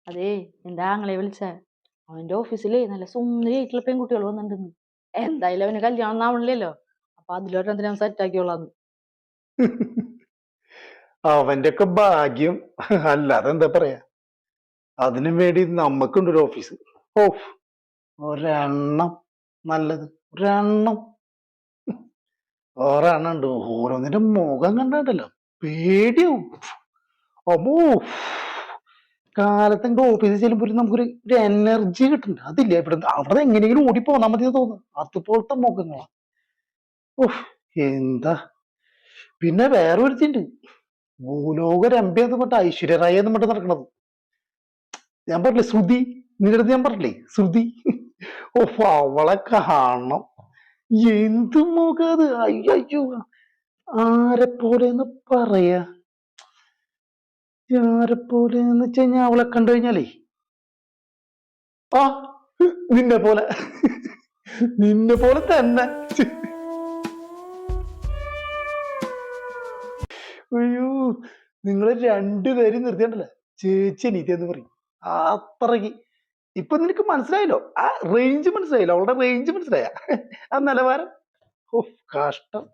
അതേ എന്റെ ആങ്ങളെ വിളിച്ച അവന്റെ ഓഫീസിലേ നല്ല സുന്ദരിയായിട്ടുള്ള പെൺകുട്ടികൾ വന്നിട്ടുണ്ടെന്ന്. എന്തായാലും അവന് കല്യാണം ഒന്നും ആവണില്ലല്ലോ, അപ്പൊ അതിലൊരെണ്ണത്തിനെ അവൻ സെറ്റ് ആക്കിയോളാന്ന്. അവന്റെ ഒക്കെ ഭാഗ്യം, അല്ലാതെ എന്താ പറയാ. അതിനു വേണ്ടി നമുക്കുണ്ടൊരു ഓഫീസ്. ഓ, ഒരെണ്ണം നല്ലത്, ഒരെണ്ണം. ഒരെണ്ണം ഉണ്ട്, ഓരോന്നിന്റെ മുഖം കണ്ടല്ലോ പേടിയാവും. അമ്മോ, കാലത്തെ ഓഫീസിൽ ചെല്ലുമ്പോൾ നമുക്കൊരു എനർജി കിട്ടുന്നുണ്ട്. അതില്ല ഇവിടെ, അവിടെ എങ്ങനെയെങ്കിലും ഓടിപ്പോന്നാ മതി തോന്നുന്നു. അതുപോലത്തെ മുഖങ്ങളാ. ഓഹ്, എന്താ. പിന്നെ വേറെ ഒരുത്തിണ്ട്, ഭൂലോക രമ്യ എന്ന് പറഞ്ഞ ഐശ്വര്യ റായി എന്ന് പറഞ്ഞിട്ട് നടക്കണത്. ഞാൻ പറഞ്ഞില്ലേ ശ്രുതി, നിങ്ങളുടെ അടുത്ത് ഞാൻ പറഞ്ഞില്ലേ ശ്രുതി. ഓഹ്, അവളെ കാണണം. എന്ത് മുഖം അത്, അയ്യോ. ആരെ പോലെന്ന് പറയാ, ആരെ പോലെന്ന് വെച്ച് കഴിഞ്ഞാൽ അവളെ കണ്ടു കഴിഞ്ഞാലേ ആ നിന്നെ പോലെ, നിന്നെ പോലെ തന്നെ. അയ്യോ, നിങ്ങള് രണ്ടുപേരും നിർത്തിയണ്ടല്ലോ ചേച്ചി അനീതി എന്ന് പറയും. അത്രയ്ക്ക്. ഇപ്പൊ നിനക്ക് മനസ്സിലായല്ലോ, ആ റേഞ്ച് മനസ്സിലായല്ലോ, അവളുടെ റേഞ്ച് മനസ്സിലായ ആ നിലവാരം. ഓ, കഷ്ടം.